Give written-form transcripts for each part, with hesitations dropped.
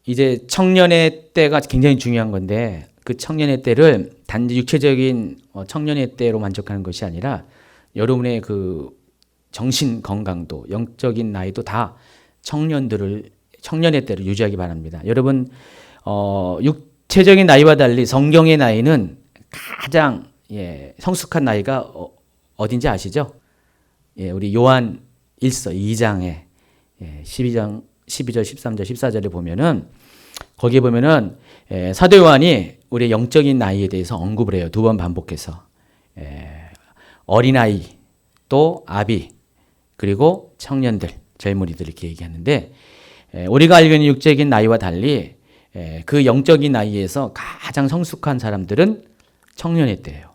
이제 청년의 때가 굉장히 중요한 건데 그 청년의 때를 단지 육체적인 청년의 때로 만족하는 것이 아니라 여러분의 그 정신 건강도 영적인 나이도 다 청년의 때를 유지하기 바랍니다. 여러분 육체적인 나이와 달리 성경의 나이는 가장 성숙한 나이가 어딘지 아시죠? 우리 요한 1서 2장에 12절, 13절, 14절에 보면은 거기에 보면은 사도 요한이 우리의 영적인 나이에 대해서 언급을 해요. 두 번 반복해서. 어린아이, 또 아비, 그리고 청년들, 젊은이들 이렇게 얘기하는데 우리가 알고 있는 육적인 나이와 달리 그 영적인 나이에서 가장 성숙한 사람들은 청년의 때예요.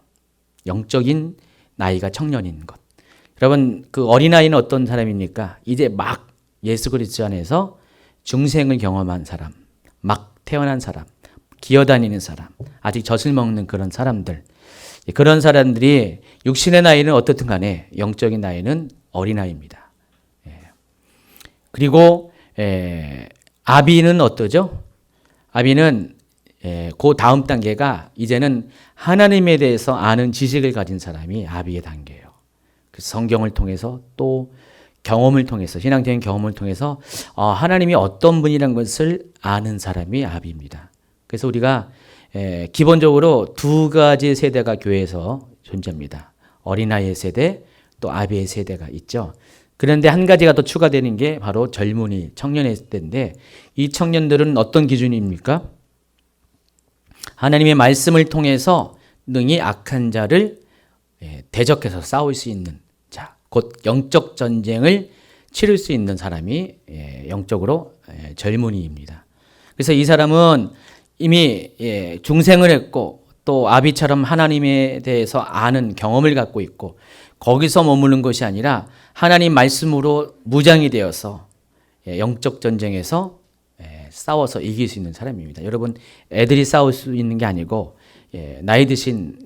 영적인 나이가 청년인 것. 여러분 그 어린아이는 어떤 사람입니까? 이제 막 예수 그리스도 안에서 중생을 경험한 사람, 막 태어난 사람, 기어다니는 사람, 아직 젖을 먹는 그런 사람들. 그런 사람들이 육신의 나이는 어떻든 간에 영적인 나이는 어린아이입니다. 그리고 아비는 어떠죠? 아비는 그 다음 단계가 이제는 하나님에 대해서 아는 지식을 가진 사람이 아비의 단계예요. 그래서 성경을 통해서 또 경험을 통해서 신앙적인 경험을 통해서 하나님이 어떤 분이라는 것을 아는 사람이 아비입니다. 그래서 우리가 기본적으로 두 가지 세대가 교회에서 존재합니다. 어린아이의 세대 또 아비의 세대가 있죠. 그런데 한 가지가 더 추가되는 게 바로 젊은이 청년의 세대인데 이 청년들은 어떤 기준입니까? 하나님의 말씀을 통해서 능히 악한 자를 대적해서 싸울 수 있는 자, 곧 영적 전쟁을 치를 수 있는 사람이 영적으로 젊은이입니다. 그래서 이 사람은 이미 중생을 했고 또 아비처럼 하나님에 대해서 아는 경험을 갖고 있고 거기서 머무는 것이 아니라 하나님 말씀으로 무장이 되어서 영적 전쟁에서 싸워서 이길 수 있는 사람입니다. 여러분 애들이 싸울 수 있는 게 아니고 나이 드신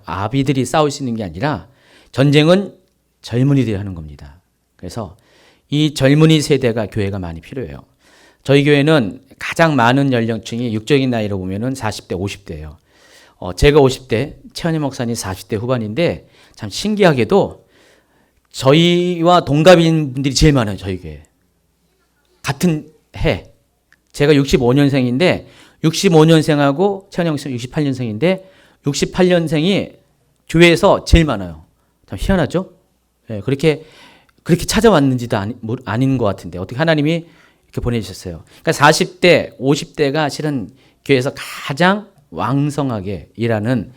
아비들이 싸울 수 있는 게 아니라 전쟁은 젊은이들이 하는 겁니다. 그래서 이 젊은이 세대가 교회가 많이 필요해요. 저희 교회는 가장 많은 연령층이 육적인 나이로 보면은 40대, 50대예요. 제가 50대, 최현희 목사님 40대 후반인데 참 신기하게도 저희와 동갑인 분들이 제일 많아요. 저희 교회. 같은 해. 제가 65년생인데 65년생하고 최현희 목사님 68년생인데 68년생이 교회에서 제일 많아요. 참 희한하죠? 그렇게 찾아왔는지도 아닌 것 같은데 어떻게 하나님이 이렇게 보내주셨어요. 그러니까 40대, 50대가 실은 교회에서 가장 왕성하게 일하는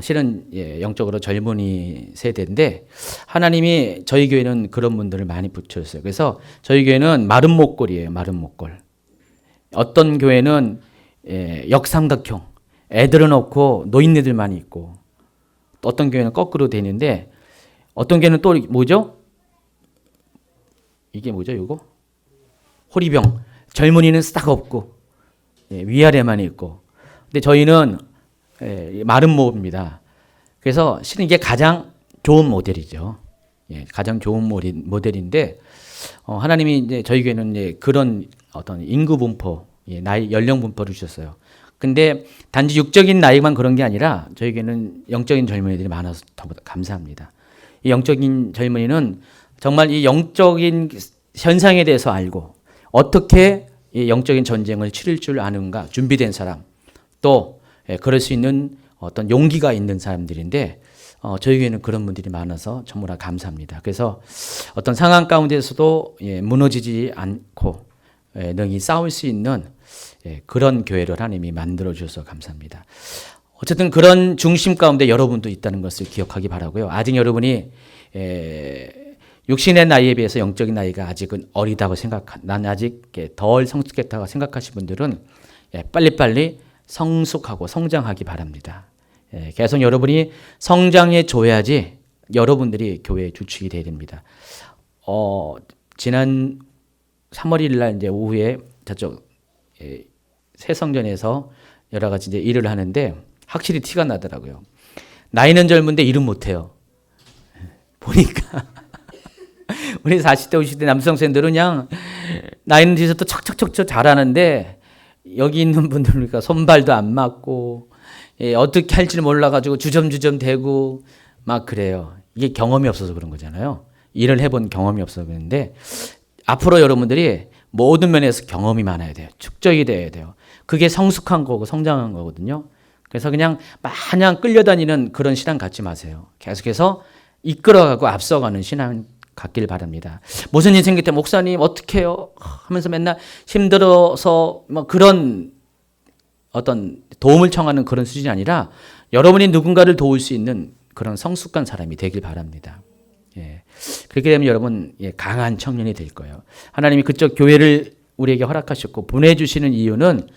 실은 영적으로 젊은이 세대인데 하나님이 저희 교회는 그런 분들을 많이 붙여줬어요. 그래서 저희 교회는 마른 목골이에요. 마른 목골. 어떤 교회는 역삼각형. 애들은 없고 노인네들만 있고 어떤 교회는 거꾸로 되는데 어떤 교회는 또 뭐죠? 이게 뭐죠? 이거? 호리병. 젊은이는 싹 없고 위아래만 있고 근데 저희는 마른 목입니다. 그래서 실은 이게 가장 좋은 모델이죠. 가장 좋은 모델인데 하나님이 이제 저희 교회는 이제 그런 어떤 인구 분포, 나이 연령 분포를 주셨어요. 근데 단지 육적인 나이만 그런 게 아니라 저희 교회는 영적인 젊은이들이 많아서 더 감사합니다. 이 영적인 젊은이는 정말 이 영적인 현상에 대해서 알고 어떻게 이 영적인 전쟁을 치를 줄 아는가 준비된 사람 또 그럴 수 있는 어떤 용기가 있는 사람들인데 저희 교회는 그런 분들이 많아서 정말 감사합니다. 그래서 어떤 상황 가운데서도 무너지지 않고 능히 싸울 수 있는 그런 교회를 하나님이 만들어 주셔서 감사합니다. 어쨌든 그런 중심 가운데 여러분도 있다는 것을 기억하기 바라고요. 아직 여러분이 육신의 나이에 비해서 영적인 나이가 아직은 어리다고 난 아직 덜 성숙했다고 생각하시는 분들은 빨리빨리 성숙하고 성장하기 바랍니다. 계속 여러분이 성장해 줘야지 여러분들이 교회의 주축이 되어야 됩니다. 지난 3월 1일 날 이제 오후에 저쪽 새성전에서 여러 가지 이제 일을 하는데 확실히 티가 나더라고요. 나이는 젊은데 일은 못해요. 보니까 우리 40대 50대 남성생들은 그냥 나이는 뒤에서 또 척척척척 잘하는데 여기 있는 분들 보니까 손발도 안 맞고 어떻게 할지 몰라가지고 주점주점 대고 막 그래요. 이게 경험이 없어서 그런 거잖아요. 일을 해본 경험이 없어서 그런데 앞으로 여러분들이 모든 면에서 경험이 많아야 돼요. 축적이 돼야 돼요. 그게 성숙한 거고 성장한 거거든요. 그래서 그냥 마냥 끌려다니는 그런 신앙 갖지 마세요. 계속해서 이끌어가고 앞서가는 신앙 갖길 바랍니다. 무슨 일 생길 때 목사님 어떻게 해요? 하면서 맨날 힘들어서 뭐 그런 어떤 도움을 청하는 그런 수준이 아니라 여러분이 누군가를 도울 수 있는 그런 성숙한 사람이 되길 바랍니다. 예. 그렇게 되면 여러분 강한 청년이 될 거예요. 하나님이 그쪽 교회를 우리에게 허락하셨고 보내주시는 이유는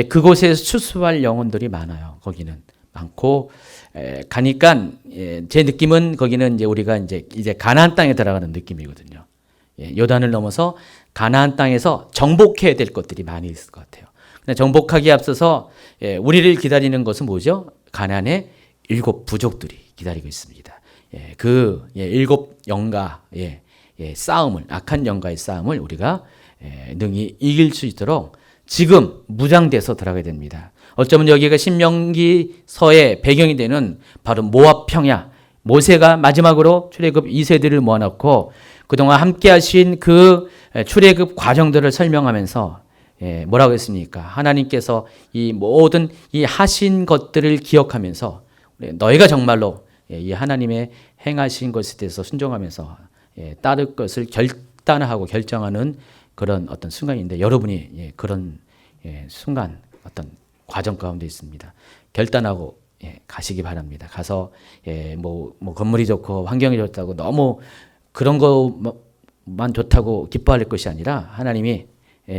그곳에서 추수할 영혼들이 많아요. 거기는 많고 가니까 제 느낌은 거기는 이제 우리가 이제 가나안 땅에 들어가는 느낌이거든요. 요단을 넘어서 가나안 땅에서 정복해야 될 것들이 많이 있을 것 같아요. 근데 정복하기에 앞서서 우리를 기다리는 것은 뭐죠? 가나안의 7 부족들이 기다리고 있습니다. 그 7 영가의 싸움을, 악한 영가의 싸움을 우리가 능히 이길 수 있도록 지금 무장돼서 들어가야 됩니다. 어쩌면 여기가 신명기서의 배경이 되는 바로 모압 평야, 모세가 마지막으로 출애굽 2세들을 모아놓고 그동안 함께 하신 그 출애굽 과정들을 설명하면서 뭐라고 했습니까? 하나님께서 이 모든 이 하신 것들을 기억하면서 너희가 정말로 이 하나님의 행하신 것에 대해서 순종하면서 따를 것을 결단하고 결정하는 그런 어떤 순간인데 여러분이 그런 순간 어떤 과정 가운데 있습니다. 결단하고 가시기 바랍니다. 가서 뭐 건물이 좋고 환경이 좋다고 너무 그런 것만 좋다고 기뻐할 것이 아니라 하나님이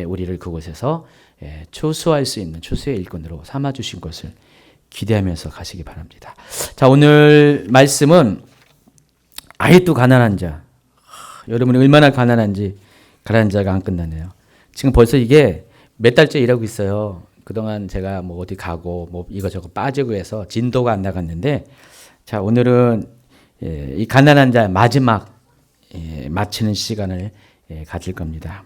우리를 그곳에서 추수할 수 있는 추수의 일꾼으로 삼아 주신 것을 기대하면서 가시기 바랍니다. 자, 오늘 말씀은 아직도 가난한 자. 여러분이 얼마나 가난한지 가난한 자가 안 끝나네요. 지금 벌써 이게 몇 달째 일하고 있어요. 그동안 제가 뭐 어디 가고 뭐 이거저거 빠지고 해서 진도가 안 나갔는데 자, 오늘은 이 가난한 자 마지막 마치는 시간을 가질 겁니다.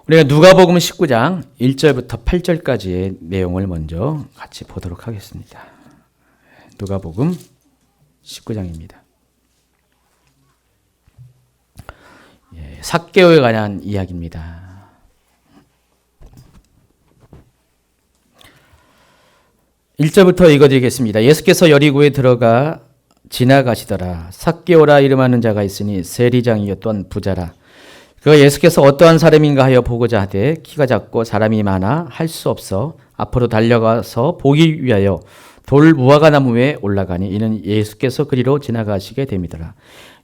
우리가 누가복음 19장 1절부터 8절까지의 내용을 먼저 같이 보도록 하겠습니다. 누가복음 19장입니다. 삭개오에 관한 이야기입니다. 1절부터 읽어드리겠습니다. 예수께서 여리고에 들어가 지나가시더라. 삭개오라 이름하는 자가 있으니 세리장이었던 부자라. 그가 예수께서 어떠한 사람인가 하여 보고자 하되 키가 작고 사람이 많아 할 수 없어 앞으로 달려가서 보기 위하여 돌 무화과 나무 위에 올라가니 이는 예수께서 그리로 지나가시게 됩니다.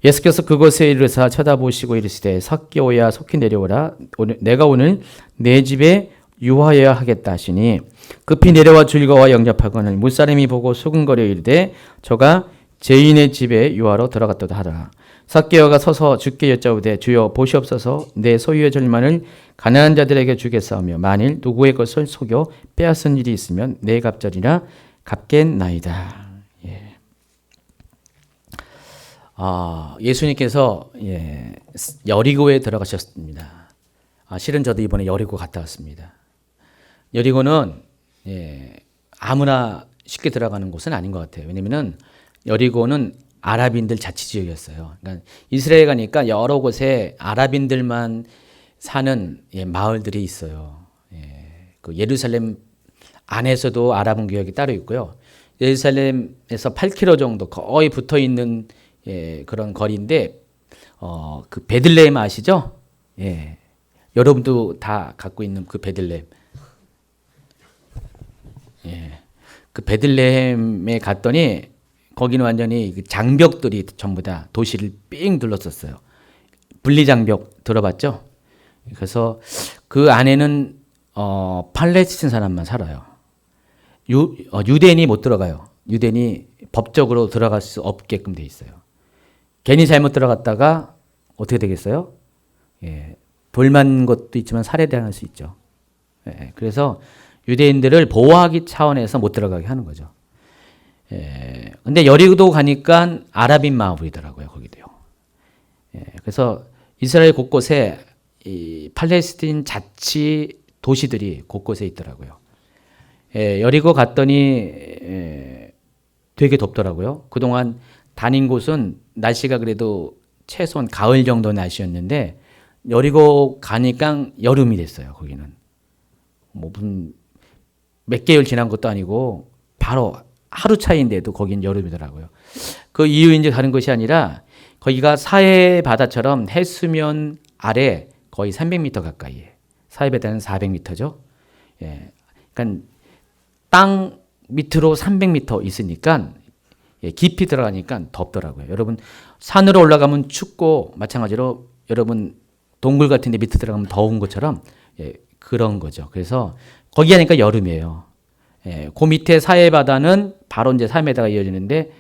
예수께서 그곳에 이르사 쳐다보시고 이르시되 삭개오야 속히 내려오라. 내가 오늘 내 집에 유하여야 하겠다 하시니 급히 내려와 즐거워 영접하거늘 무사람이 보고 수근거려 이르되 저가 죄인의 집에 유하러 들어갔도다 하더라. 삭개오가 서서 주께 여짜오되 주여 보시옵소서 내 소유의 절반을 가난한 자들에게 주겠사오며 만일 누구의 것을 속여 빼앗은 일이 있으면 내 갑절이나 갚겠나이다. 예수님께서 여리고에 들어가셨습니다. 실은 저도 이번에 여리고 갔다 왔습니다. 여리고는 아무나 쉽게 들어가는 곳은 아닌 것 같아요. 왜냐면은 여리고는 아랍인들 자치지역이었어요. 그러니까 이스라엘 가니까 여러 곳에 아랍인들만 사는 마을들이 있어요. 그 예루살렘 안에서도 아랍 구역이 따로 있고요. 예루살렘에서 8km 정도 거의 붙어 있는 그런 거리인데 그 베들레헴 아시죠? 여러분도 다 갖고 있는 그 베들레헴. 그 베들레헴에 갔더니 거기는 완전히 장벽들이 전부 다 도시를 삥 둘렀었어요. 분리장벽 들어봤죠? 그래서 그 안에는 팔레스틴 사람만 살아요. 유대인이 못 들어가요. 유대인이 법적으로 들어갈 수 없게끔 돼 있어요. 괜히 잘못 들어갔다가 어떻게 되겠어요? 돌 맞는 것도 있지만 살해당할 수 있죠. 그래서 유대인들을 보호하기 차원에서 못 들어가게 하는 거죠. 근데 여리고도 가니까 아랍인 마을이더라고요, 거기도요. 그래서 이스라엘 곳곳에 이 팔레스틴 자치 도시들이 곳곳에 있더라고요. 여리고 갔더니 되게 덥더라고요. 그동안 다닌 곳은 날씨가 그래도 최소한 가을 정도 날씨였는데 여리고 가니까 여름이 됐어요. 거기는 뭐 무슨 몇 개월 지난 것도 아니고 바로 하루 차이인데도 거긴 여름이더라고요. 그 이유 이제 다른 것이 아니라 거기가 사해 바다처럼 해수면 아래 거의 300m 가까이에, 사해 바다는 400m죠. 예, 그러니까 땅 밑으로 300m 있으니까 깊이 들어가니까 덥더라고요. 여러분 산으로 올라가면 춥고 마찬가지로 여러분 동굴 같은 데 밑에 들어가면 더운 것처럼 그런 거죠. 그래서 거기 하니까 여름이에요. 그 밑에 사해 바다는 바로 이제 3m가 이어지는데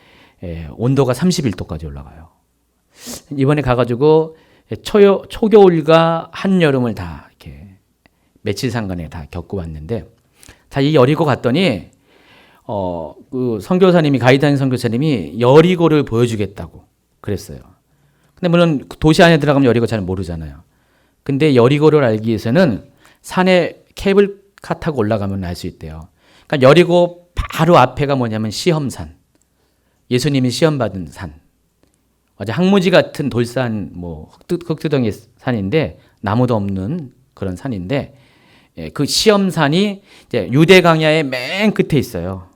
온도가 31도까지 올라가요. 이번에 가가지고 초겨울과 한여름을 다 이렇게 며칠 상간에 다 겪고 왔는데, 자, 이 여리고 갔더니 그 선교사님이 가이드하는 선교사님이 여리고를 보여주겠다고 그랬어요. 근데 물론 도시 안에 들어가면 여리고 잘 모르잖아요. 근데 여리고를 알기 위해서는 산에 케이블카 타고 올라가면 알 수 있대요. 그러니까 여리고 바로 앞에가 뭐냐면 시험산. 예수님이 시험 받은 산. 아주 항무지 같은 돌산, 뭐 흙두덩이 산인데 나무도 없는 그런 산인데, 그 시험산이 이제 유대 강야의 맨 끝에 있어요.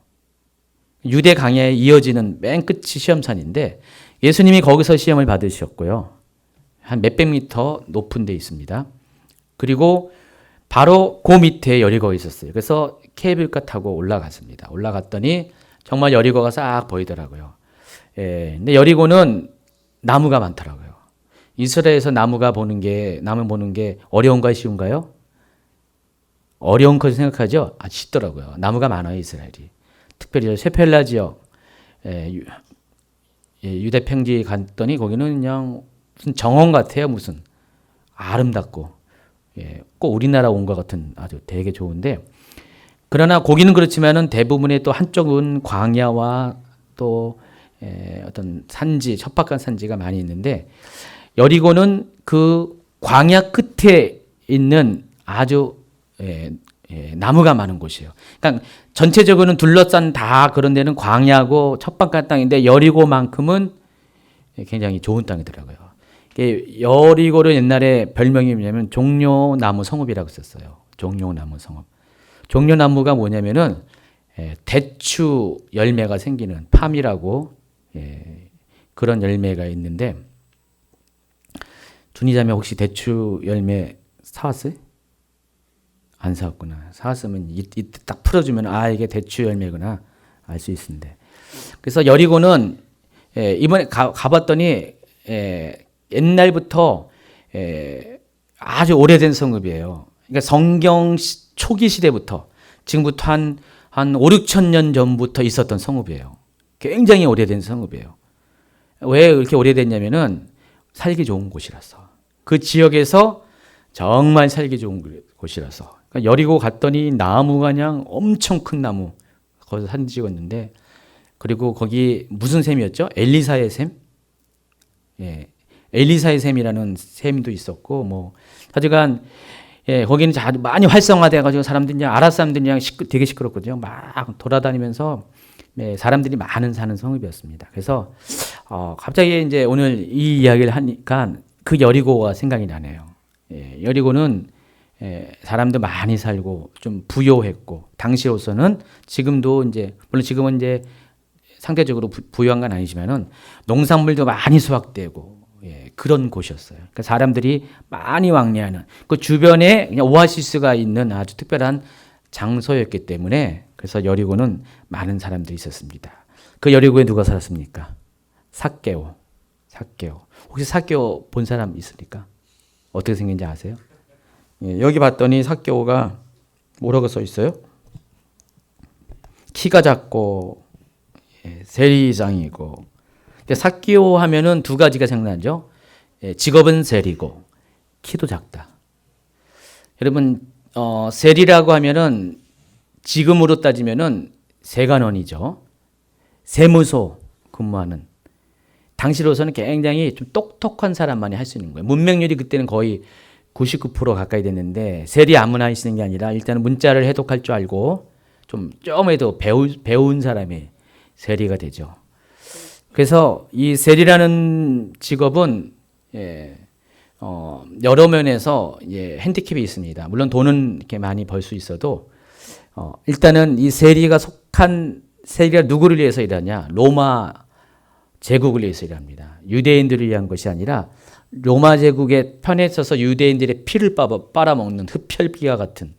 유대 강야에 이어지는 맨 끝이 시험산인데 예수님이 거기서 시험을 받으셨고요. 한 몇백 미터 높은 데 있습니다. 그리고 바로 그 밑에 여리고가 있었어요. 그래서 케이블카 타고 올라갔습니다. 올라갔더니 정말 여리고가 싹 보이더라고요. 근데 여리고는 나무가 많더라고요. 이스라엘에서 나무 보는 게 어려운가요, 쉬운가요? 어려운 거 생각하죠? 쉽더라고요. 나무가 많아요, 이스라엘이. 특별히 쇠펠라 지역, 유대 평지 갔더니 거기는 그냥 무슨 정원 같아요, 무슨. 아름답고. 꼭 우리나라 온 것 같은 아주 되게 좋은데, 그러나 거기는 그렇지만은 대부분의 또 한쪽은 광야와 또 어떤 산지, 척박한 산지가 많이 있는데, 여리고는 그 광야 끝에 있는 아주 나무가 많은 곳이에요. 그러니까 전체적으로는 둘러싼 다 그런 데는 광야고 척박한 땅인데 여리고만큼은 굉장히 좋은 땅이더라고요. 여리고를 옛날에 별명이 뭐냐면 종려나무 성읍이라고 썼어요. 종려나무 성읍. 종려나무가 뭐냐면은 대추 열매가 생기는 팜이라고 그런 열매가 있는데, 준이자매 혹시 대추 열매 사왔어요? 안 사왔구나. 사왔으면 이때 딱 풀어주면 이게 대추 열매구나 알 수 있는데. 그래서 여리고는 이번에 가봤더니 옛날부터 아주 오래된 성읍이에요. 그러니까 성경 초기 시대부터 지금부터 한 5, 6천 년 전부터 있었던 성읍이에요. 굉장히 오래된 성읍이에요. 왜 이렇게 오래됐냐면은 살기 좋은 곳이라서. 그 지역에서 정말 살기 좋은 곳이라서. 그러니까 여리고 갔더니 나무가 그냥 엄청 큰 나무 거기서 사진 찍었는데, 그리고 거기 무슨 샘이었죠? 엘리사의 샘? 엘리사의 샘이라는 샘도 있었고, 뭐 하여간 거기는 많이 활성화돼가지고 사람들이 그냥 아랍 사람들이 그냥 되게 시끄럽거든요. 막 돌아다니면서 사람들이 많은 사는 성읍이었습니다. 그래서 갑자기 이제 오늘 이 이야기를 하니까 그 여리고가 생각이 나네요. 여리고는 사람도 많이 살고 좀 부요했고, 당시로서는 지금도 이제 물론 지금은 이제 상대적으로 부유한 건 아니지만은 농산물도 많이 수확되고 그런 곳이었어요. 그러니까 사람들이 많이 왕래하는 그 주변에 그냥 오아시스가 있는 아주 특별한 장소였기 때문에, 그래서 여리고는 많은 사람들이 있었습니다. 그 여리고에 누가 살았습니까? 삭개오. 혹시 삭개오 본 사람 있습니까? 어떻게 생긴지 아세요? 여기 봤더니 삭개오가 뭐라고 써 있어요? 키가 작고 세리장이고. 삭개오 하면은 두 가지가 생각나죠. 직업은 세리고 키도 작다. 여러분 세리라고 하면은 지금으로 따지면은 세관원이죠. 세무소 근무하는. 당시로서는 굉장히 좀 똑똑한 사람만이 할 수 있는 거예요. 문맹률이 그때는 거의 99% 가까이 됐는데 세리 아무나 쓰는 게 아니라 일단은 문자를 해독할 줄 알고 좀해도 배운 사람이 세리가 되죠. 그래서 이 세리라는 직업은 여러 면에서 핸디캡이 있습니다. 물론 돈은 이렇게 많이 벌 수 있어도 일단은 이 세리가 누구를 위해서 일하냐? 로마 제국을 위해서 일합니다. 유대인들을 위한 것이 아니라 로마 제국의 편에 서서 유대인들의 피를 빨아먹는 흡혈귀와 같은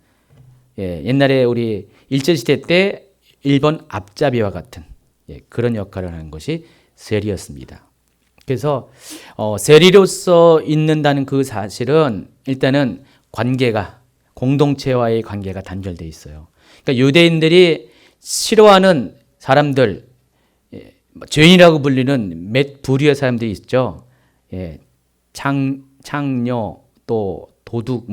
옛날에 우리 일제시대 때 일본 앞잡이와 같은 그런 역할을 하는 것이 세리였습니다. 그래서 세리로서 있는다는 그 사실은 일단은 공동체와의 관계가 단절되어 있어요. 그러니까 유대인들이 싫어하는 사람들, 죄인이라고 불리는 몇 부류의 사람들이 있죠. 창녀, 또 도둑,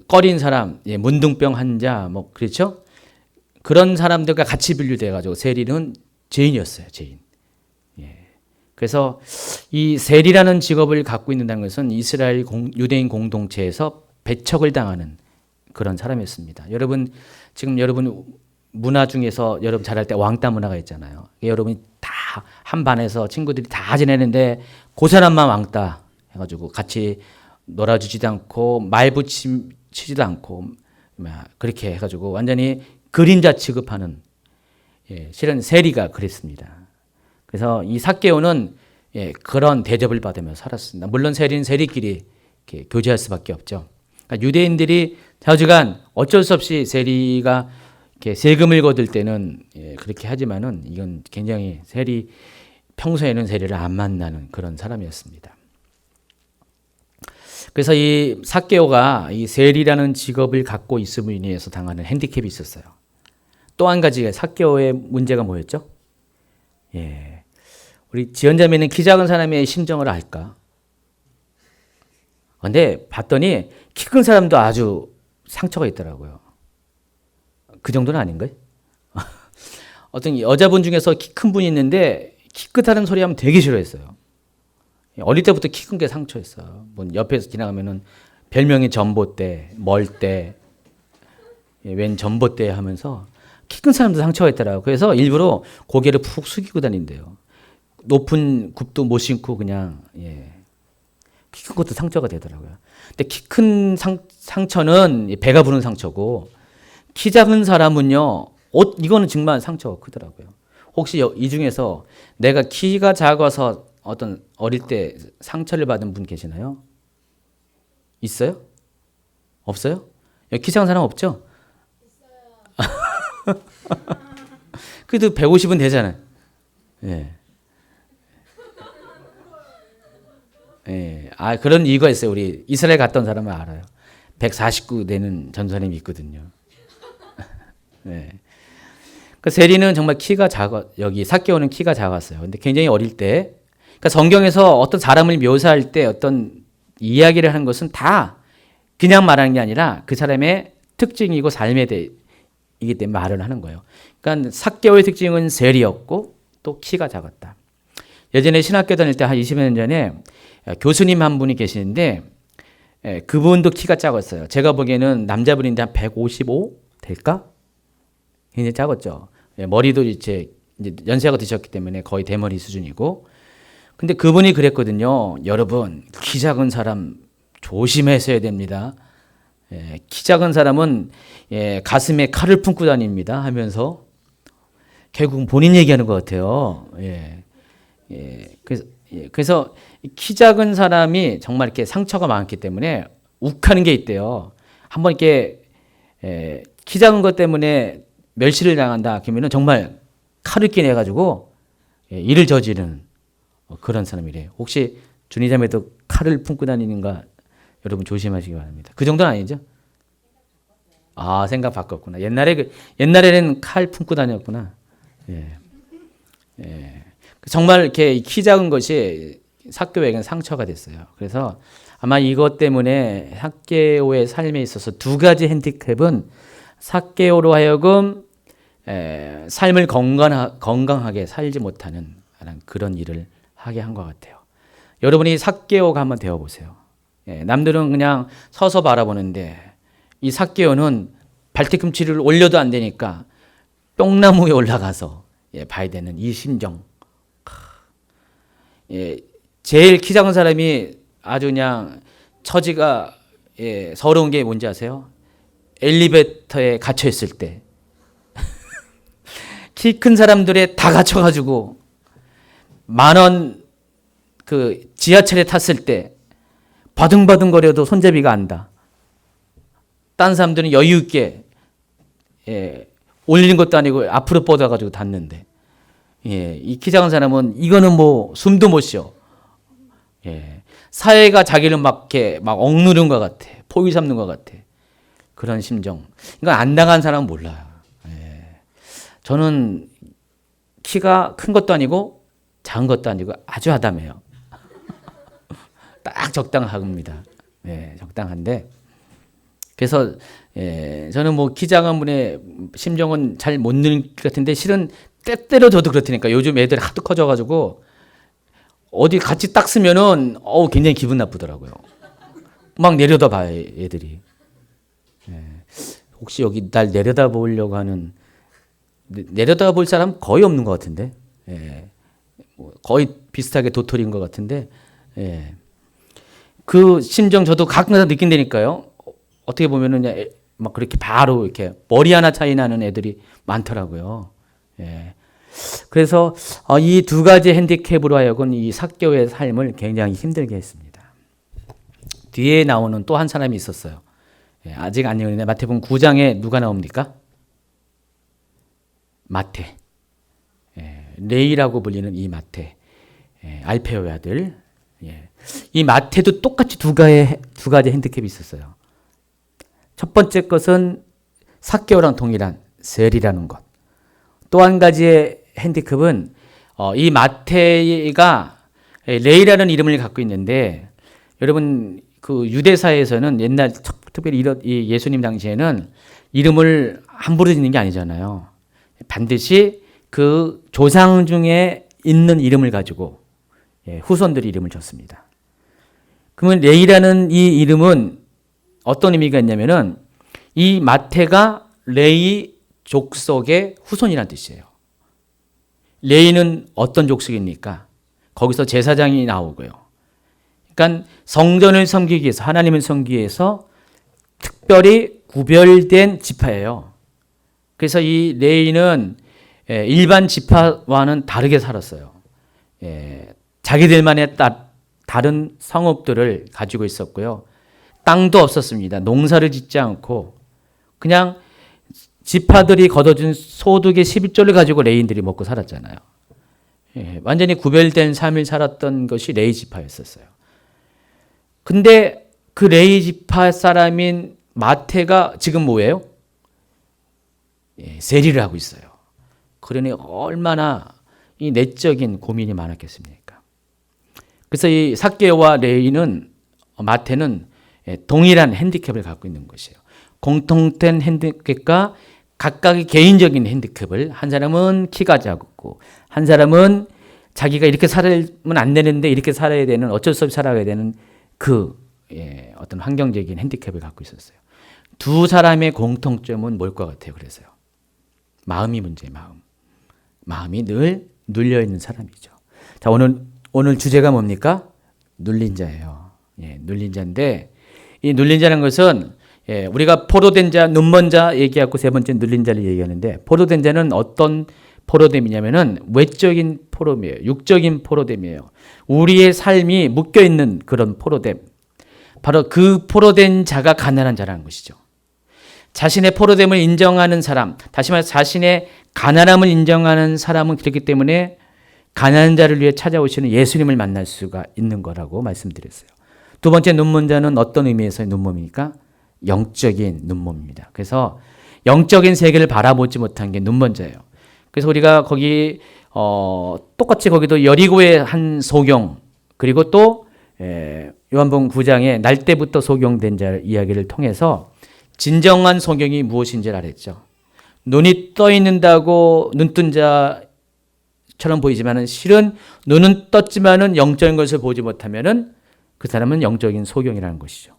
꺼린 사람, 문둥병 환자, 그렇죠? 그런 사람들과 같이 분류돼가지고 세리는 죄인이었어요, 죄인. 그래서 이 세리라는 직업을 갖고 있는다는 것은 이스라엘 유대인 공동체에서 배척을 당하는 그런 사람이었습니다. 여러분 문화 중에서 여러분 잘할 때 왕따 문화가 있잖아요. 여러분이 다 한 반에서 친구들이 다 지내는데 그 사람만 왕따 해가지고 같이 놀아주지도 않고 말붙이지도 않고 그렇게 해가지고 완전히 그림자 취급하는 실은 세리가 그랬습니다. 그래서 이 삭개오는 그런 대접을 받으며 살았습니다. 물론 세리는 세리끼리 이렇게 교제할 수밖에 없죠. 그러니까 유대인들이 자주간 어쩔 수 없이 세리가 이렇게 세금을 거둘 때는 그렇게 하지만은 이건 굉장히 평소에는 세리를 안 만나는 그런 사람이었습니다. 그래서 이 삭개오가 이 세리라는 직업을 갖고 있음으로 인해서 당하는 핸디캡이 있었어요. 또 한 가지 삭개오의 문제가 뭐였죠? 우리 지연자매는 키 작은 사람의 심정을 알까? 근데 봤더니 키 큰 사람도 아주 상처가 있더라고요. 그 정도는 아닌가요? 어떤 여자분 중에서 키 큰 분이 있는데 키 크다는 소리 하면 되게 싫어했어요. 어릴 때부터 키 큰 게 상처였어요. 옆에서 지나가면은 별명이 전봇대, 멀대, 웬 전봇대 하면서 키 큰 사람도 상처가 있더라고요. 그래서 일부러 고개를 푹 숙이고 다닌대요. 높은 굽도 못 신고 그냥 키 큰 것도 상처가 되더라고요. 근데 키 큰 상처는 배가 부른 상처고 키 작은 사람은요 이거는 정말 상처가 크더라고요. 혹시 이 중에서 내가 키가 작아서 어떤 어릴 때 상처를 받은 분 계시나요? 있어요? 없어요? 키 작은 사람 없죠? 있어요. 그래도 150은 되잖아요. 그런 이유가 있어요. 우리 이스라엘 갔던 사람은 알아요. 149 되는 전사님이 있거든요. 그 세리는 정말 키가 여기 삭개오는 키가 작았어요. 근데 굉장히 어릴 때, 그러니까 성경에서 어떤 사람을 묘사할 때 어떤 이야기를 하는 것은 다 그냥 말하는 게 아니라 그 사람의 특징이고 삶에 대해이기 때문에 말을 하는 거예요. 그러니까 삭개오의 특징은 세리였고 또 키가 작았다. 예전에 신학교 다닐 때 한 20여 년 전에 교수님 한 분이 계시는데 그분도 키가 작았어요. 제가 보기에는 남자분인데 한 155 될까? 굉장히 작았죠. 머리도 이제 연세가 드셨기 때문에 거의 대머리 수준이고. 근데 그분이 그랬거든요. 여러분, 키 작은 사람 조심하셔야 됩니다. 키 작은 사람은 가슴에 칼을 품고 다닙니다 하면서 결국 본인 얘기하는 것 같아요. 그래서 키 작은 사람이 정말 이렇게 상처가 많기 때문에 욱하는 게 있대요. 한번 이렇게 키 작은 것 때문에 멸시를 당한다 그러면은 정말 칼을 꺼내가지고 일을 저지르는 그런 사람이래요. 혹시 준이자매도 칼을 품고 다니는가 여러분 조심하시기 바랍니다. 그 정도는 아니죠? 생각 바꿨구나. 옛날에는 칼 품고 다녔구나. 정말 이렇게 키 작은 것이 삭개오에게는 상처가 됐어요. 그래서 아마 이것 때문에 삭개오의 삶에 있어서 두 가지 핸디캡은 삭개오로 하여금 삶을 건강하게 살지 못하는 그런 일을 하게 한 것 같아요. 여러분이 삭개오가 한번 되어보세요. 예, 남들은 그냥 서서 바라보는데 이 삭개오는 발뒤꿈치를 올려도 안 되니까 뽕나무에 올라가서 예, 봐야 되는 이 심정. 예, 제일 키 작은 사람이 아주 그냥 처지가 예, 서러운 게 뭔지 아세요? 엘리베이터에 갇혀 있을 때 키 큰 사람들에 다 갇혀가지고 10,000원 그 지하철에 탔을 때 바둥바둥거려도 손잡이가 안다. 딴 사람들은 여유 있게 예, 올리는 것도 아니고 앞으로 뻗어가지고 닿는데 예, 이 키 작은 사람은 이거는 뭐 숨도 못 쉬어. 예, 사회가 자기를 막 이렇게 막 억누른 것 같아. 포위 삼는 것 같아. 그런 심정. 이건 안 당한 사람은 몰라요. 예. 저는 키가 큰 것도 아니고 작은 것도 아니고 아주 아담해요. 딱 적당합니다. 예, 적당한데. 그래서 예, 저는 뭐 키 작은 분의 심정은 잘 못 느낄 것 같은데 실은 때때로 저도 그렇다니까. 요즘 애들이 하도 커져가지고 어디 같이 딱 쓰면은 굉장히 기분 나쁘더라고요. 막 내려다봐요 애들이. 예, 혹시 여기 날 내려다보려고 하는 내려다볼 사람 거의 없는 것 같은데. 예, 뭐 거의 비슷하게 도토리인 것 같은데. 예. 그 심정 저도 가끔가다 느낀다니까요. 어떻게 보면은 막 그렇게 바로 이렇게 머리 하나 차이 나는 애들이 많더라고요. 예. 그래서 이 두 가지 핸디캡으로 하여금 이 삭개오의 삶을 굉장히 힘들게 했습니다. 뒤에 나오는 또 한 사람이 있었어요. 예, 아직 안 읽었는데 마태복음 9장에 누가 나옵니까? 마태. 예, 레이라고 불리는 이 마태. 예, 알페오의 아들. 예. 이 마태도 똑같이 두 가지 핸디캡이 있었어요. 첫 번째 것은 삭개오랑 동일한 셀이라는 것. 또 한 가지의 핸디캡은 이 마태가 레이라는 이름을 갖고 있는데 여러분 그 유대사에서는 옛날 특별히 이 예수님 당시에는 이름을 함부로 짓는 게 아니잖아요. 반드시 그 조상 중에 있는 이름을 가지고 후손들이 이름을 줬습니다. 그러면 레이라는 이 이름은 어떤 의미가 있냐면은 이 마태가 레이 족속의 후손이라는 뜻이에요. 레이는 어떤 족속입니까? 거기서 제사장이 나오고요. 그러니까 성전을 섬기기 위해서 하나님을 섬기기 위해서 특별히 구별된 지파예요. 그래서 이 레이는 일반 지파와는 다르게 살았어요. 자기들만의 다른 성읍들을 가지고 있었고요. 땅도 없었습니다. 농사를 짓지 않고 그냥 지파들이 거둬준 소득의 11조를 가지고 레이인들이 먹고 살았잖아요. 완전히 구별된 삶을 살았던 것이 레이 지파였었어요. 근데 그 레이 지파 사람인 마태가 지금 뭐예요? 세리를 하고 있어요. 그러니 얼마나 이 내적인 고민이 많았겠습니까? 그래서 이 삭개오와 레이는 마태는 동일한 핸디캡을 갖고 있는 것이에요. 공통된 핸디캡과 각각의 개인적인 핸디캡을 한 사람은 키가 작고 한 사람은 자기가 이렇게 살면 안 되는데 이렇게 살아야 되는 어쩔 수 없이 살아야 되는 그 어떤 환경적인 핸디캡을 갖고 있었어요. 두 사람의 공통점은 뭘 것 같아요? 그래서요. 마음이 문제예요. 마음이 늘 눌려 있는 사람이죠. 자, 오늘 주제가 뭡니까? 눌린 자예요. 눌린 자인데 이 눌린 자는 것은 우리가 포로된 자, 눈먼 자 얘기하고 세 번째 눌린 자를 얘기하는데 포로된 자는 어떤 포로됨이냐면은 외적인 포로됨이에요. 육적인 포로됨이에요. 우리의 삶이 묶여 있는 그런 포로됨. 바로 그 포로된 자가 가난한 자라는 것이죠. 자신의 포로됨을 인정하는 사람, 다시 말해서 자신의 가난함을 인정하는 사람은 그렇기 때문에 가난한 자를 위해 찾아오시는 예수님을 만날 수가 있는 거라고 말씀드렸어요. 두 번째 눈먼 자는 어떤 의미에서의 눈먼입니까? 영적인 눈먼입니다. 그래서 영적인 세계를 바라보지 못한 게 눈먼 자예요. 그래서 우리가 거기 똑같이 거기도 여리고의 한 소경 그리고 또 요한복음 9장에 날 때부터 소경된 자 이야기를 통해서 진정한 소경이 무엇인지를 알았죠. 눈이 떠 있는다고 눈뜬 자 처럼 보이지만은 실은 눈은 떴지만은 영적인 것을 보지 못하면은 그 사람은 영적인 소경이라는 것이죠.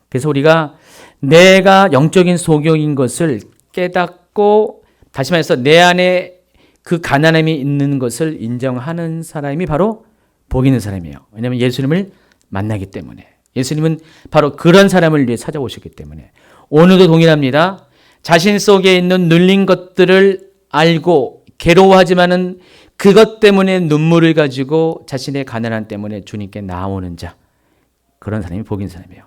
그래서 우리가 내가 영적인 소경인 것을 깨닫고 다시 말해서 내 안에 그 가난함이 있는 것을 인정하는 사람이 바로 복 있는 사람이에요. 왜냐하면 예수님을 만나기 때문에. 예수님은 바로 그런 사람을 위해 찾아오셨기 때문에. 오늘도 동일합니다. 자신 속에 있는 눌린 것들을 알고 괴로워하지만은 그것 때문에 눈물을 가지고 자신의 가난함 때문에 주님께 나오는 자, 그런 사람이 복 있는 사람이에요.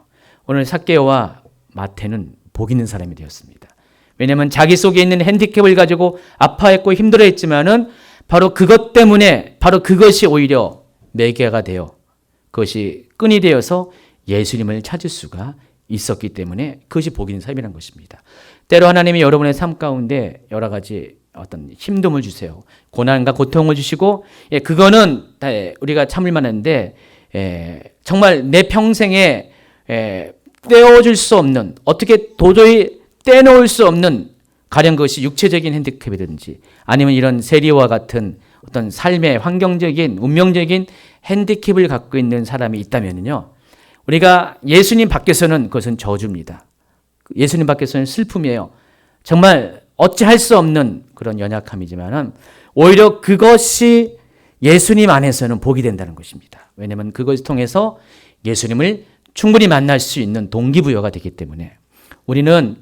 오늘 삭개오와 마태는 복 있는 사람이 되었습니다. 왜냐하면 자기 속에 있는 핸디캡을 가지고 아파했고 힘들어했지만은 바로 그것 때문에 바로 그것이 오히려 매개가 되어 그것이 끈이 되어서 예수님을 찾을 수가 있었기 때문에 그것이 복 있는 삶이라는 것입니다. 때로 하나님이 여러분의 삶 가운데 여러 가지 어떤 힘듦을 주세요. 고난과 고통을 주시고, 그거는 우리가 참을 만한데, 정말 내 평생에 떼어줄 수 없는, 어떻게 도저히 떼놓을 수 없는, 가령 그것이 육체적인 핸디캡이든지 아니면 이런 세리와 같은 어떤 삶의 환경적인, 운명적인 핸디캡을 갖고 있는 사람이 있다면요, 우리가 예수님 밖에서는 그것은 저주입니다. 예수님 밖에서는 슬픔이에요. 정말 어찌할 수 없는 그런 연약함이지만은 오히려 그것이 예수님 안에서는 복이 된다는 것입니다. 왜냐하면 그것을 통해서 예수님을 충분히 만날 수 있는 동기부여가 되기 때문에 우리는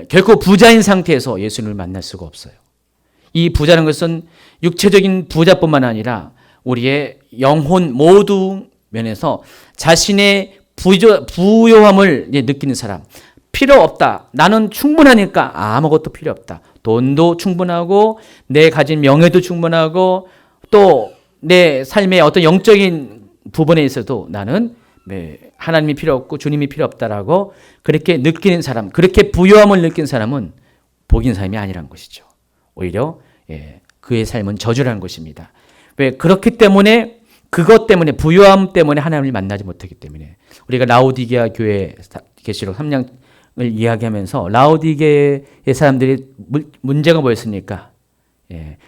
결코 부자인 상태에서 예수님을 만날 수가 없어요. 이 부자는 것은 육체적인 부자뿐만 아니라 우리의 영혼 모두 면에서 자신의 부요함을 느끼는 사람. 필요 없다. 나는 충분하니까 아무것도 필요 없다. 돈도 충분하고 내 가진 명예도 충분하고 또 내 삶의 어떤 영적인 부분에 있어도 나는 하나님이 필요 없고 주님이 필요 없다라고 그렇게 느끼는 사람, 그렇게 부요함을 느낀 사람은 복 있는 삶이 아니라는 것이죠. 오히려 그의 삶은 저주라는 것입니다. 왜? 그렇기 때문에 그것 때문에 부요함 때문에 하나님을 만나지 못하기 때문에 우리가 라오디게아 교회 계시록 3장을 이야기하면서 라오디게의 사람들이 문제가 뭐였습니까?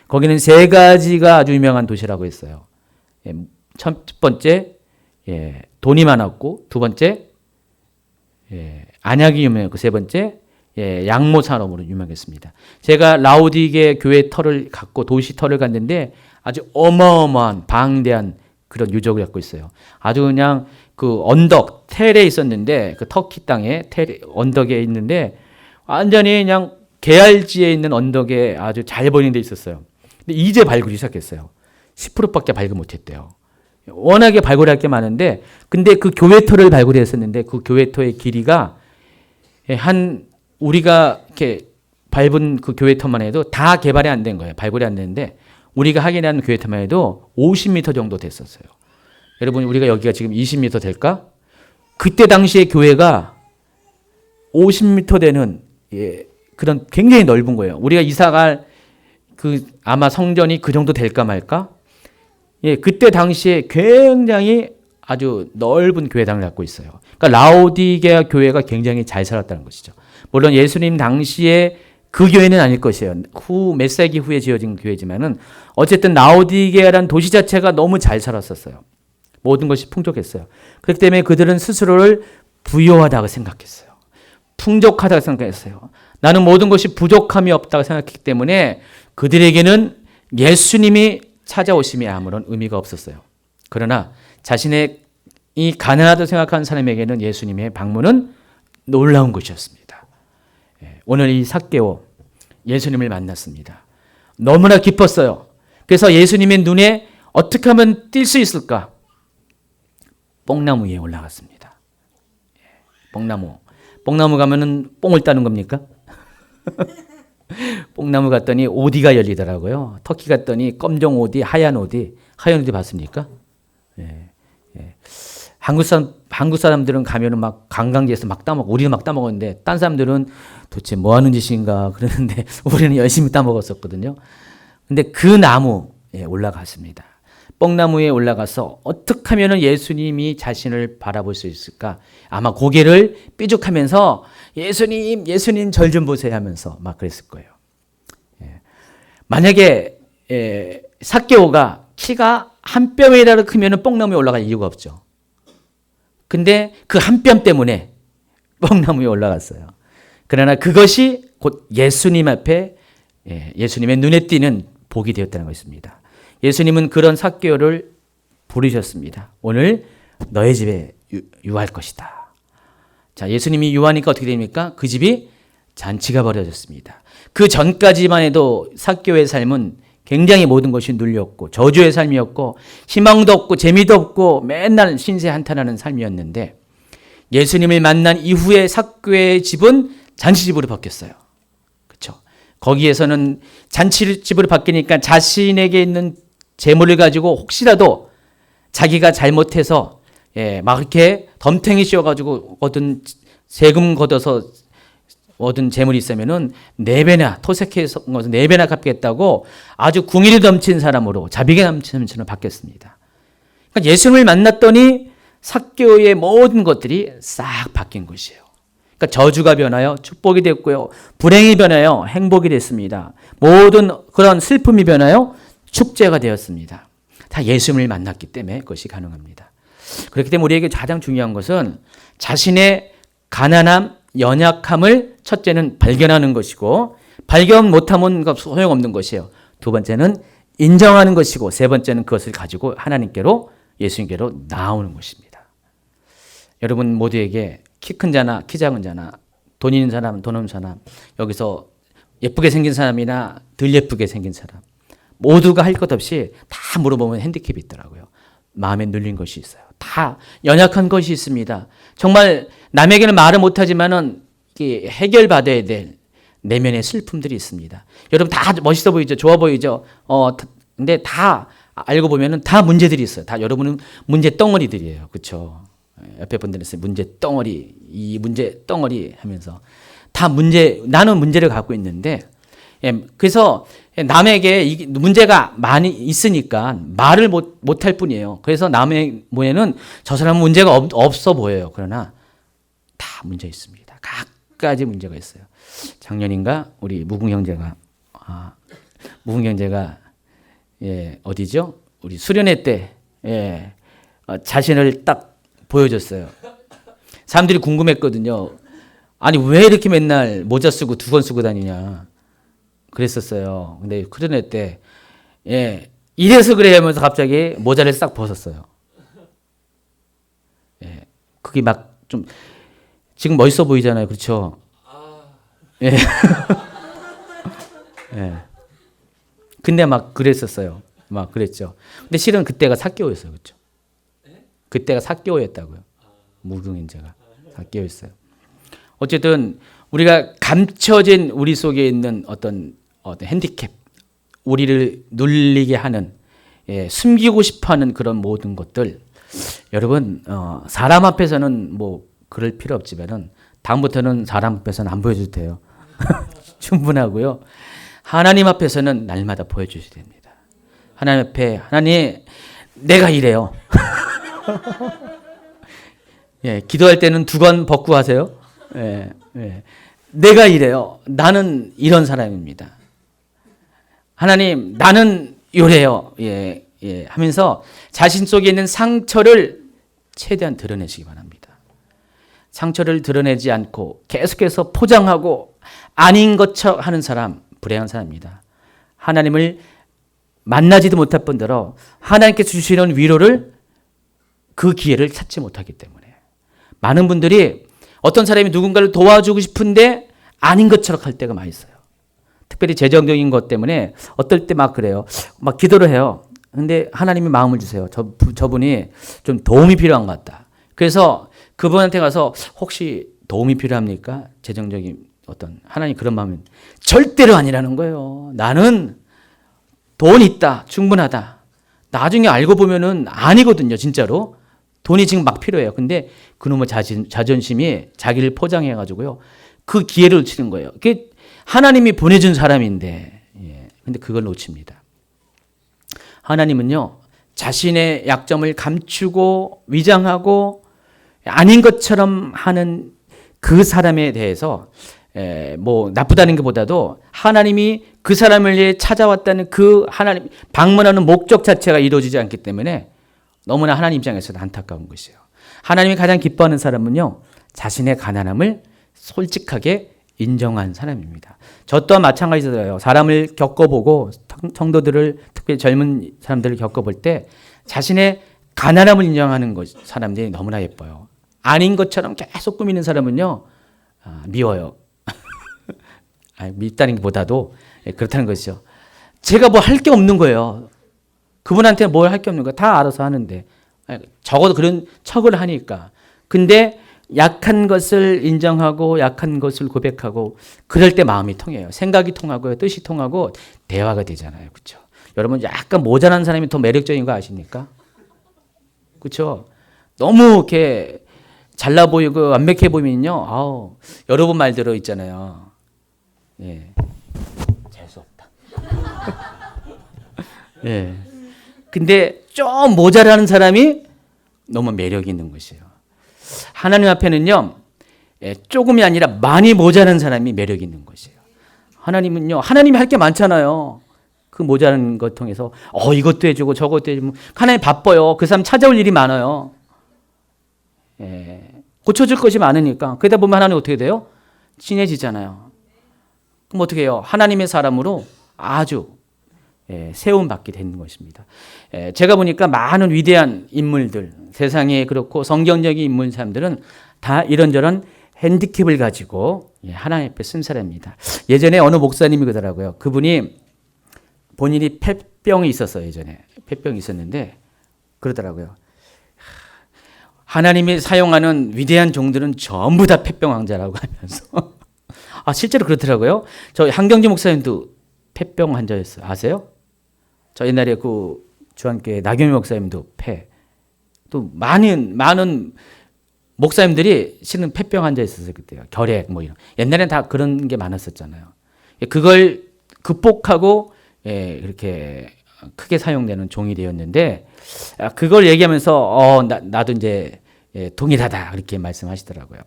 거기는 세 가지가 아주 유명한 도시라고 했어요. 첫 번째 돈이 많았고, 두 번째 안약이 유명했고, 세 번째 양모 산업으로 유명했습니다. 제가 라오디게 교회 터를 갖고 도시 터를 갔는데 아주 어마어마한 방대한 그런 유적을 갖고 있어요. 아주 그냥 그 언덕 텔에 있었는데 그 터키 땅에 언덕에 있는데 완전히 그냥 계알지에 있는 언덕에 아주 잘 보이는 데 있었어요. 근데 이제 발굴이 시작했어요. 10%밖에 발굴 못했대요. 워낙에 발굴할 게 많은데 근데 그 교회터를 발굴했었는데 그 교회터의 길이가 우리가 이렇게 밟은 그 교회터만 해도 다 개발이 안 된 거예요. 발굴이 안 됐는데 우리가 확인한 교회터만 해도 50m 정도 됐었어요. 여러분 우리가 여기가 지금 20m 될까? 그때 당시에 교회가 50m 되는 그런 굉장히 넓은 거예요. 우리가 이사갈 아마 성전이 그 정도 될까 말까? 그때 당시에 굉장히 아주 넓은 교회당을 갖고 있어요. 그러니까 라오디게아 교회가 굉장히 잘 살았다는 것이죠. 물론 예수님 당시에 그 교회는 아닐 것이에요. 몇 세기 후에 지어진 교회지만은 어쨌든 라오디게아라는 도시 자체가 너무 잘 살았었어요. 모든 것이 풍족했어요. 그렇기 때문에 그들은 스스로를 부요하다고 생각했어요. 풍족하다고 생각했어요. 나는 모든 것이 부족함이 없다고 생각했기 때문에 그들에게는 예수님이 찾아오심이 아무런 의미가 없었어요. 그러나 자신의 이 가난하다고 생각하는 사람에게는 예수님의 방문은 놀라운 것이었습니다. 오늘 이 삭개오 예수님을 만났습니다. 너무나 기뻤어요. 그래서 예수님의 눈에 어떻게 하면 띌 수 있을까? 뽕나무 위에 올라갔습니다. 뽕나무 가면은 뽕을 따는 겁니까? 뽕나무 갔더니 오디가 열리더라고요. 터키 갔더니 검정 오디, 하얀 오디 봤습니까? 한국 사람들은 가면은 막 관광지에서 막 따먹고, 우리는 막 따먹었는데, 딴 사람들은 도대체 뭐 하는 짓인가 그러는데, 우리는 열심히 따먹었었거든요. 근데 그 나무에 올라갔습니다. 뽕나무에 올라가서 어떻게 하면 예수님이 자신을 바라볼 수 있을까? 아마 고개를 삐죽하면서 예수님 절 좀 보세요 하면서 막 그랬을 거예요. 만약에 삭개오가 키가 한 뼘이라도 크면 뽕나무에 올라갈 이유가 없죠. 근데 그 한 뼘 때문에 뽕나무에 올라갔어요. 그러나 그것이 곧 예수님 앞에 예수님의 눈에 띄는 복이 되었다는 것입니다. 예수님은 그런 삭개오를 부르셨습니다. 오늘 너의 집에 유할 것이다. 자, 예수님이 유하니까 어떻게 됩니까? 그 집이 잔치가 벌어졌습니다. 그 전까지만 해도 삭개오의 삶은 굉장히 모든 것이 눌렸고 저주의 삶이었고 희망도 없고 재미도 없고 맨날 신세 한탄하는 삶이었는데 예수님을 만난 이후에 삭개오의 집은 잔치집으로 바뀌었어요. 그렇죠? 거기에서는 잔치집으로 바뀌니까 자신에게 있는 재물을 가지고 혹시라도 자기가 잘못해서 막 이렇게 덤탱이 씌워가지고 얻은 세금 걷어서 얻은 재물이 있으면은 4배나 토색해서 4배나 갚겠다고 아주 궁일이 넘친 사람으로 자비가 넘치는 사람으로 바뀌었습니다. 그러니까 예수님을 만났더니 삭개오의 모든 것들이 싹 바뀐 것이에요. 그러니까 저주가 변하여 축복이 됐고요. 불행이 변하여 행복이 됐습니다. 모든 그런 슬픔이 변하여 축제가 되었습니다. 다 예수님을 만났기 때문에 그것이 가능합니다. 그렇기 때문에 우리에게 가장 중요한 것은 자신의 가난함, 연약함을 첫째는 발견하는 것이고 발견 못하면 소용없는 것이에요. 두 번째는 인정하는 것이고 세 번째는 그것을 가지고 하나님께로 예수님께로 나오는 것입니다. 여러분 모두에게 키 큰 자나 키 작은 자나 돈 있는 사람, 돈 없는 사람, 여기서 예쁘게 생긴 사람이나 덜 예쁘게 생긴 사람 모두가 할 것 없이 다 물어보면 핸디캡이 있더라고요. 마음에 눌린 것이 있어요. 다 연약한 것이 있습니다. 정말 남에게는 말을 못하지만은 해결받아야 될 내면의 슬픔들이 있습니다. 여러분 다 멋있어 보이죠? 좋아 보이죠? 근데 다 알고 보면은 다 문제들이 있어요. 다 여러분은 문제 덩어리들이에요. 그렇죠? 옆에 분들은 문제 덩어리, 이 문제 덩어리 하면서 다 나는 문제를 갖고 있는데 그래서 남에게 이 문제가 많이 있으니까 말을 못할 뿐이에요. 그래서 남의 눈에는 저 사람은 문제가 없어 보여요. 그러나 다 문제 있습니다. 각가지 문제가 있어요. 작년인가 우리 무궁 형제가 어디죠? 우리 수련회 때 자신을 딱 보여줬어요. 사람들이 궁금했거든요. 아니 왜 이렇게 맨날 모자 쓰고 두건 쓰고 다니냐 그랬었어요. 근데 수련회 때 이래서 그래 하면서 갑자기 모자를 싹 벗었어요. 그게 막 좀 지금 멋있어 보이잖아요. 그렇죠? 근데 막 그랬었어요. 막 그랬죠. 근데 실은 그때가 삭개오였어요. 그렇죠? 그때가 삭개오였다고요. 무궁인자가 삭개오였어요. 어쨌든 우리가 감춰진 우리 속에 있는 어떤 핸디캡, 우리를 눌리게 하는 숨기고 싶어하는 그런 모든 것들, 여러분 사람 앞에서는 뭐 그럴 필요 없지만은 다음부터는 사람 앞에서는 안 보여줘도 돼요. 충분하고요. 하나님 앞에서는 날마다 보여주셔야 됩니다. 하나님 앞에 하나님 내가 이래요. 기도할 때는 2건 벗고 하세요. 내가 이래요. 나는 이런 사람입니다. 하나님 나는 요래요. 하면서 자신 속에 있는 상처를 최대한 드러내시기 바랍니다. 상처를 드러내지 않고 계속해서 포장하고 아닌 것처럼 하는 사람 불행한 사람입니다. 하나님을 만나지도 못할 뿐더러 하나님께서 주시는 위로를 그 기회를 찾지 못하기 때문에 많은 분들이 어떤 사람이 누군가를 도와주고 싶은데 아닌 것처럼 할 때가 많이 있어요. 특별히 재정적인 것 때문에 어떨 때 막 그래요. 막 기도를 해요. 근데 하나님이 마음을 주세요. 저분이 좀 도움이 필요한 것 같다. 그래서 그분한테 가서 혹시 도움이 필요합니까? 재정적인 어떤 하나님 그런 마음은 절대로 아니라는 거예요. 나는 돈 있다. 충분하다. 나중에 알고 보면은 아니거든요. 진짜로. 돈이 지금 막 필요해요. 근데 그놈의 자존심이 자기를 포장해가지고요. 그 기회를 놓치는 거예요. 그게 하나님이 보내준 사람인데, 근데 그걸 놓칩니다. 하나님은요, 자신의 약점을 감추고 위장하고 아닌 것처럼 하는 그 사람에 대해서 뭐 나쁘다는 것보다도 하나님이 그 사람을 위해 찾아왔다는 그 하나님 방문하는 목적 자체가 이루어지지 않기 때문에 너무나 하나님 입장에서는 안타까운 것이에요. 하나님이 가장 기뻐하는 사람은요, 자신의 가난함을 솔직하게 인정한 사람입니다. 저 또한 마찬가지더라고요. 사람을 겪어보고 성도들을, 특별히 젊은 사람들을 겪어볼 때 자신의 가난함을 인정하는 사람들이 너무나 예뻐요. 아닌 것처럼 계속 꾸미는 사람은요, 미워요. 밉다는 것보다도 그렇다는 것이죠. 제가 뭐 할 게 없는 거예요. 그분한테 뭘 할 게 없는 거야. 다 알아서 하는데. 적어도 그런 척을 하니까. 근데 약한 것을 인정하고 약한 것을 고백하고 그럴 때 마음이 통해요. 생각이 통하고요. 뜻이 통하고 대화가 되잖아요. 그렇죠? 여러분 약간 모자란 사람이 더 매력적인 거 아십니까? 그렇죠? 너무 이렇게 잘나 보이고 완벽해 보이면요. 여러분 말대로 있잖아요. 예. 재수 없다. 예. 근데 좀 모자라는 사람이 너무 매력이 있는 것이에요. 하나님 앞에는요, 조금이 아니라 많이 모자란 사람이 매력이 있는 것이에요. 하나님은요, 하나님이 할 게 많잖아요. 그 모자란 것 통해서, 이것도 해주고 저것도 해주고, 하나님 바빠요. 그 사람 찾아올 일이 많아요. 고쳐줄 것이 많으니까. 그러다 보면 하나님 어떻게 돼요? 친해지잖아요. 그럼 어떻게 해요? 하나님의 사람으로 아주 세움받게 되는 것입니다. 제가 보니까 많은 위대한 인물들, 세상에 그렇고 성경적인 인물 사람들은 다 이런저런 핸디캡을 가지고 하나님 앞에 쓴 사람입니다. 예전에 어느 목사님이 그러더라고요. 그분이 본인이 폐병이 있었어요. 예전에 폐병이 있었는데 그러더라고요. 하나님이 사용하는 위대한 종들은 전부 다 폐병 환자라고 하면서 실제로 그렇더라고요. 저 한경지 목사님도 폐병 환자였어요. 아세요? 저 옛날에 그 주한교회 나경희 목사님도 또 많은 목사님들이 실은 폐병 환자였었어요. 그때요. 결핵 뭐 이런. 옛날엔 다 그런 게 많았었잖아요. 그걸 극복하고 그렇게 크게 사용되는 종이 되었는데 그걸 얘기하면서 나도 이제 동일하다 그렇게 말씀하시더라고요.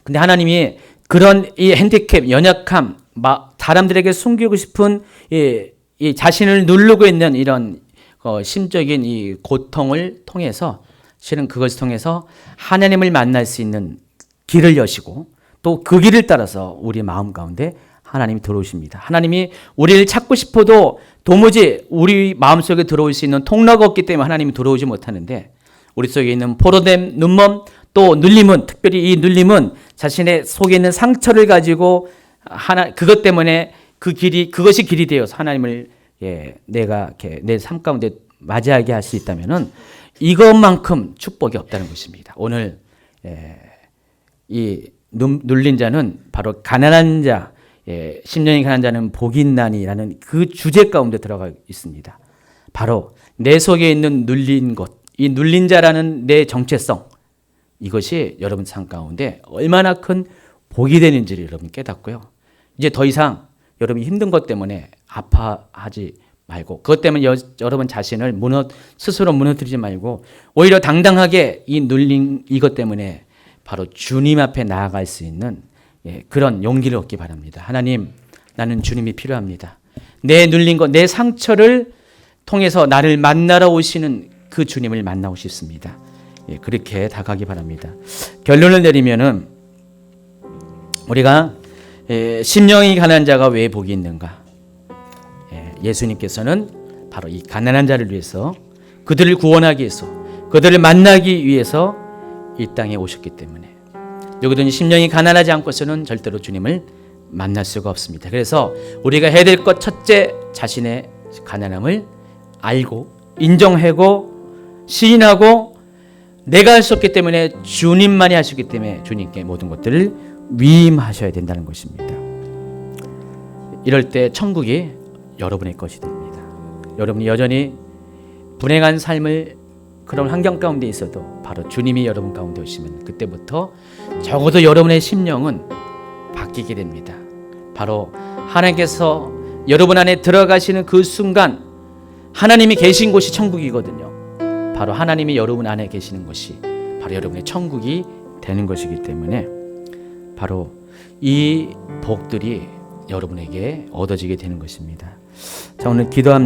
근데 하나님이 그런 이 핸디캡, 연약함, 사람들에게 숨기고 싶은 이 자신을 누르고 있는 이런 심적인 이 고통을 통해서 실은 그것을 통해서 하나님을 만날 수 있는 길을 여시고 또 그 길을 따라서 우리 마음 가운데 하나님이 들어오십니다. 하나님이 우리를 찾고 싶어도 도무지 우리 마음속에 들어올 수 있는 통로가 없기 때문에 하나님이 들어오지 못하는데 우리 속에 있는 포로됨, 눈먼 또 눌림은 특별히 이 눌림은 자신의 속에 있는 상처를 가지고 그것 때문에 그것이 길이 되어서 하나님을 내가 이렇게 내 삶 가운데 맞이하게 할 수 있다면은 이것만큼 축복이 없다는 것입니다. 오늘 이 눌린 자는 바로 가난한 자, 심령이 가난한 자는 복이 있나니라는 그 주제 가운데 들어가 있습니다. 바로 내 속에 있는 눌린 것, 이 눌린 자라는 내 정체성, 이것이 여러분 삶 가운데 얼마나 큰 복이 되는지를 여러분 깨닫고요. 이제 더 이상 여러분이 힘든 것 때문에 아파하지 말고 그것 때문에 여러분 자신을 스스로 무너뜨리지 말고 오히려 당당하게 이 눌린 이것 때문에 바로 주님 앞에 나아갈 수 있는 그런 용기를 얻기 바랍니다. 하나님, 나는 주님이 필요합니다. 내 눌린 것, 내 상처를 통해서 나를 만나러 오시는 그 주님을 만나고 싶습니다. 그렇게 다가가기 바랍니다. 결론을 내리면은 우리가 심령이 가난한 자가 왜 복이 있는가? 예수님께서는 바로 이 가난한 자를 위해서 그들을 구원하기 위해서 그들을 만나기 위해서 이 땅에 오셨기 때문에 누구든지 심령이 가난하지 않고서는 절대로 주님을 만날 수가 없습니다. 그래서 우리가 해야 될 것 첫째, 자신의 가난함을 알고 인정하고 시인하고 내가 할 수 없기 때문에 주님만이 하시기 때문에 주님께 모든 것들을 위임하셔야 된다는 것입니다. 이럴 때 천국이 여러분의 것이 됩니다. 여러분이 여전히 불행한 삶을 그런 환경 가운데 있어도 바로 주님이 여러분 가운데 오시면 그때부터 적어도 여러분의 심령은 바뀌게 됩니다. 바로 하나님께서 여러분 안에 들어가시는 그 순간 하나님이 계신 곳이 천국이거든요. 바로 하나님이 여러분 안에 계시는 것이 바로 여러분의 천국이 되는 것이기 때문에 바로 이 복들이 여러분에게 얻어지게 되는 것입니다. 자, 오늘 기도합니다.